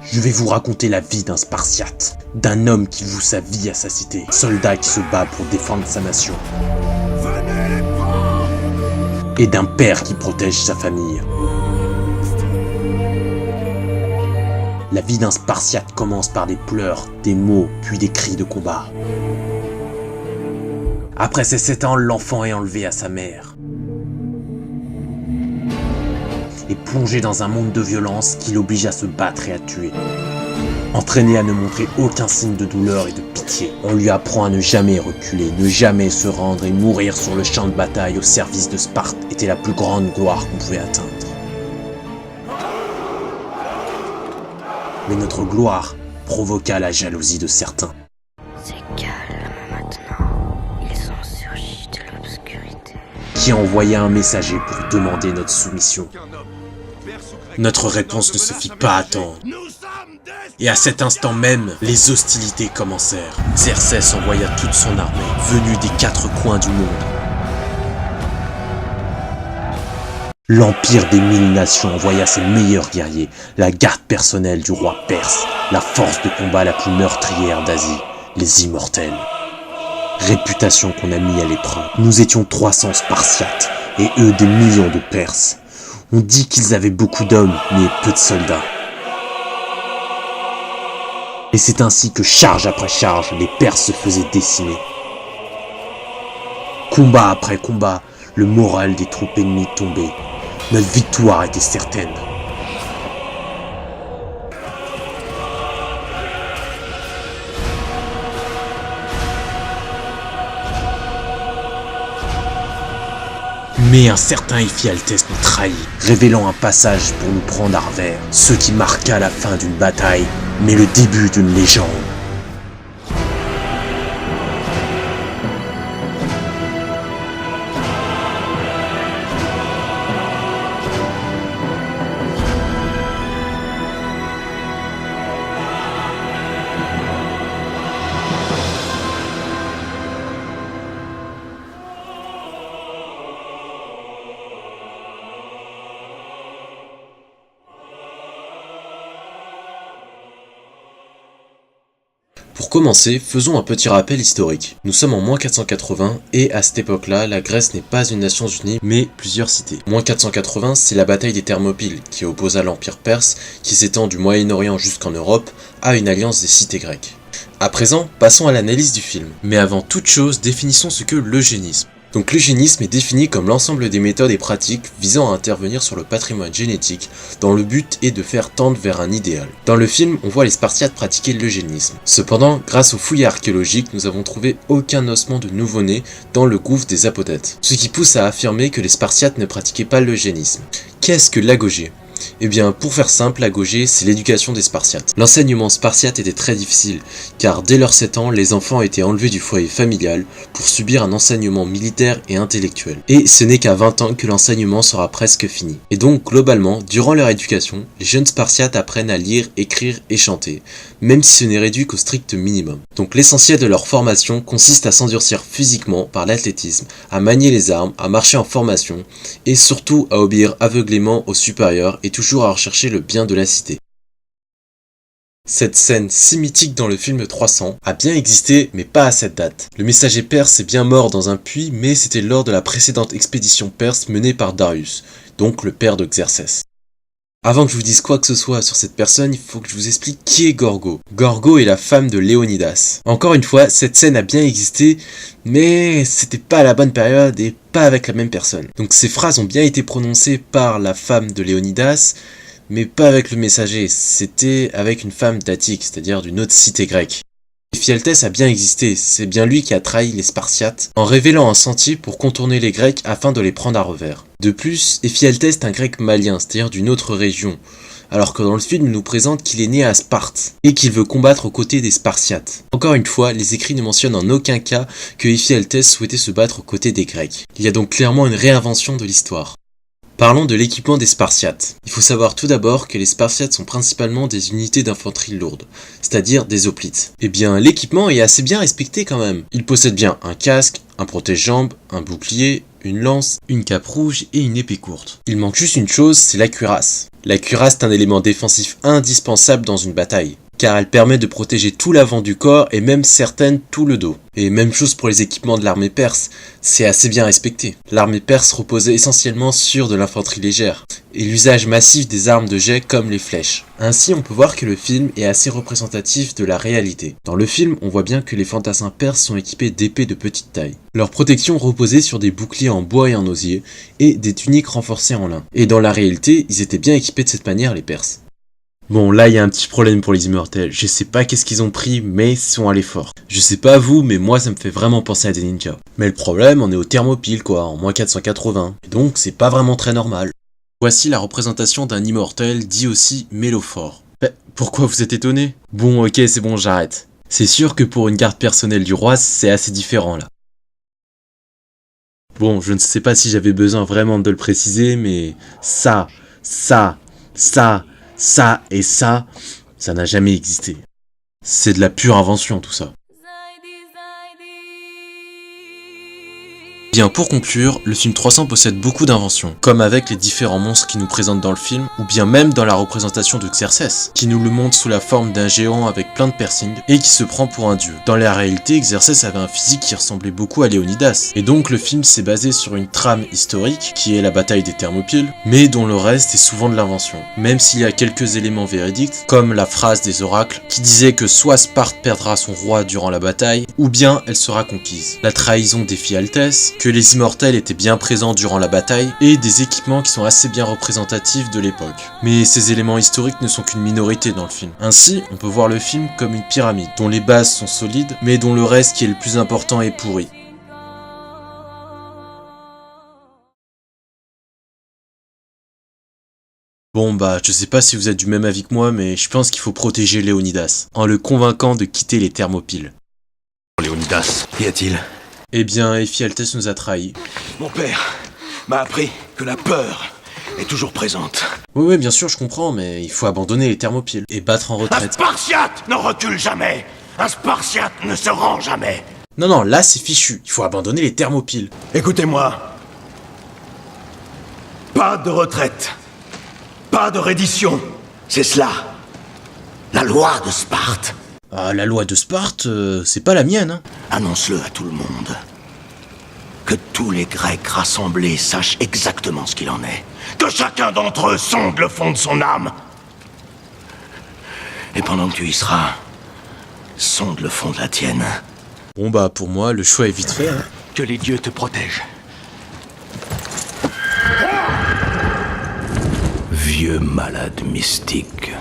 Je vais vous raconter la vie d'un Spartiate, d'un homme qui voue sa vie à sa cité, soldat qui se bat pour défendre sa nation, et d'un père qui protège sa famille. La vie d'un Spartiate commence par des pleurs, des mots, puis des cris de combat. Après ses 7 ans, l'enfant est enlevé à sa mère et plongé dans un monde de violence qui l'oblige à se battre et à tuer. Entraîné à ne montrer aucun signe de douleur et de pitié, on lui apprend à ne jamais reculer, ne jamais se rendre et mourir sur le champ de bataille au service de Sparte était la plus grande gloire qu'on pouvait atteindre. Mais notre gloire provoqua la jalousie de certains. C'est calme maintenant, ils ont surgi de l'obscurité. Qui a envoyé un messager pour demander notre soumission. Notre réponse ne se fit pas attendre. Et à cet instant même, les hostilités commencèrent. Xerxès envoya toute son armée, venue des 4 coins du monde. L'empire des 1000 nations envoya ses meilleurs guerriers, la garde personnelle du roi perse, la force de combat la plus meurtrière d'Asie, les immortels. Réputation qu'on a mis à l'épreuve. Nous étions 300 Spartiates, et eux des millions de Perses. On dit qu'ils avaient beaucoup d'hommes, mais peu de soldats. Et c'est ainsi que charge après charge, les Perses se faisaient décimer. Combat après combat, le moral des troupes ennemies tombait. Notre victoire était certaine. Mais un certain Éphialtès nous trahit, révélant un passage pour nous prendre à revers, ce qui marqua la fin d'une bataille, mais le début d'une légende. Pour commencer, faisons un petit rappel historique. Nous sommes en -480 et à cette époque-là, la Grèce n'est pas une nation unie mais plusieurs cités. -480, c'est la bataille des Thermopyles qui opposa l'Empire perse qui s'étend du Moyen-Orient jusqu'en Europe à une alliance des cités grecques. À présent, passons à l'analyse du film. Mais avant toute chose, définissons ce qu'est l'eugénisme. Donc l'eugénisme est défini comme l'ensemble des méthodes et pratiques visant à intervenir sur le patrimoine génétique dont le but est de faire tendre vers un idéal. Dans le film, on voit les Spartiates pratiquer l'eugénisme. Cependant, grâce aux fouilles archéologiques, nous avons trouvé aucun ossement de nouveau-né dans le gouffre des Apodates, ce qui pousse à affirmer que les Spartiates ne pratiquaient pas l'eugénisme. Qu'est-ce que l'agogé ? Eh bien, pour faire simple, l'agogé, c'est l'éducation des Spartiates. L'enseignement spartiate était très difficile, car dès leurs 7 ans, les enfants étaient enlevés du foyer familial pour subir un enseignement militaire et intellectuel. Et ce n'est qu'à 20 ans que l'enseignement sera presque fini. Et donc, globalement, durant leur éducation, les jeunes Spartiates apprennent à lire, écrire et chanter, même si ce n'est réduit qu'au strict minimum. Donc l'essentiel de leur formation consiste à s'endurcir physiquement par l'athlétisme, à manier les armes, à marcher en formation, et surtout à obéir aveuglément aux supérieurs et toujours à rechercher le bien de la cité. Cette scène si mythique dans le film 300 a bien existé, mais pas à cette date. Le messager perse est bien mort dans un puits, mais c'était lors de la précédente expédition perse menée par Darius, donc le père de Xerxès. Avant que je vous dise quoi que ce soit sur cette personne, il faut que je vous explique qui est Gorgo. Gorgo est la femme de Léonidas. Encore une fois, cette scène a bien existé, mais c'était pas à la bonne période et pas avec la même personne. Donc ces phrases ont bien été prononcées par la femme de Léonidas, mais pas avec le messager, c'était avec une femme d'Attique, c'est-à-dire d'une autre cité grecque. Éphialtès a bien existé, c'est bien lui qui a trahi les Spartiates en révélant un sentier pour contourner les Grecs afin de les prendre à revers. De plus, Éphialtès est un grec malien, c'est-à-dire d'une autre région, alors que dans le film il nous présente qu'il est né à Sparte et qu'il veut combattre aux côtés des Spartiates. Encore une fois, les écrits ne mentionnent en aucun cas que Éphialtès souhaitait se battre aux côtés des Grecs. Il y a donc clairement une réinvention de l'histoire. Parlons de l'équipement des Spartiates. Il faut savoir tout d'abord que les Spartiates sont principalement des unités d'infanterie lourde, c'est-à-dire des hoplites. Eh bien, l'équipement est assez bien respecté quand même. Ils possèdent bien un casque, un protège-jambes, un bouclier, une lance, une cape rouge et une épée courte. Il manque juste une chose, c'est la cuirasse. La cuirasse est un élément défensif indispensable dans une bataille, car elle permet de protéger tout l'avant du corps et même certaines tout le dos. Et même chose pour les équipements de l'armée perse, c'est assez bien respecté. L'armée perse reposait essentiellement sur de l'infanterie légère, et l'usage massif des armes de jet comme les flèches. Ainsi on peut voir que le film est assez représentatif de la réalité. Dans le film, on voit bien que les fantassins perses sont équipés d'épées de petite taille. Leur protection reposait sur des boucliers en bois et en osier, et des tuniques renforcées en lin. Et dans la réalité, ils étaient bien équipés de cette manière les Perses. Bon, là, il y a un petit problème pour les immortels. Je sais pas qu'est-ce qu'ils ont pris, mais ils sont allés fort. Je sais pas vous, mais moi, ça me fait vraiment penser à des ninjas. Mais le problème, on est au Thermopyle, quoi, en moins 480. Et donc, c'est pas vraiment très normal. Voici la représentation d'un immortel, dit aussi mélophore. Pourquoi vous êtes étonné? Bon, ok, c'est bon, j'arrête. C'est sûr que pour une garde personnelle du roi, c'est assez différent, là. Bon, je ne sais pas si j'avais besoin vraiment de le préciser, mais ça et ça n'a jamais existé. C'est de la pure invention tout ça. Bien, pour conclure, le film 300 possède beaucoup d'inventions, comme avec les différents monstres qui nous présentent dans le film, ou bien même dans la représentation de Xerxès, qui nous le montre sous la forme d'un géant avec plein de piercings, et qui se prend pour un dieu. Dans la réalité, Xerxès avait un physique qui ressemblait beaucoup à Léonidas, et donc le film s'est basé sur une trame historique, qui est la bataille des Thermopyles, mais dont le reste est souvent de l'invention, même s'il y a quelques éléments véridiques, comme la phrase des oracles, qui disait que soit Sparte perdra son roi durant la bataille, ou bien elle sera conquise. La trahison des Phyaltès, que les immortels étaient bien présents durant la bataille, et des équipements qui sont assez bien représentatifs de l'époque. Mais ces éléments historiques ne sont qu'une minorité dans le film. Ainsi, on peut voir le film comme une pyramide, dont les bases sont solides, mais dont le reste qui est le plus important est pourri. Bon bah, je sais pas si vous êtes du même avis que moi, mais je pense qu'il faut protéger Léonidas, en le convainquant de quitter les Thermopyles. Léonidas, qu'y a-t-il? Eh bien, Éphialtès nous a trahis. Mon père m'a appris que la peur est toujours présente. Oui, bien sûr, je comprends, mais il faut abandonner les Thermopyles et battre en Un retraite. Spartiate ne recule jamais. Un Spartiate ne se rend jamais. Non, là c'est fichu, il faut abandonner les Thermopyles. Écoutez-moi. Pas de retraite. Pas de reddition. C'est cela. La loi de Sparte. Ah, la loi de Sparte, c'est pas la mienne, hein. Annonce-le à tout le monde. Que tous les Grecs rassemblés sachent exactement ce qu'il en est. Que chacun d'entre eux sonde le fond de son âme. Et pendant que tu y seras, sonde le fond de la tienne. Bon bah, pour moi, le choix est vite fait, hein. Que les dieux te protègent. Vieux malade mystique.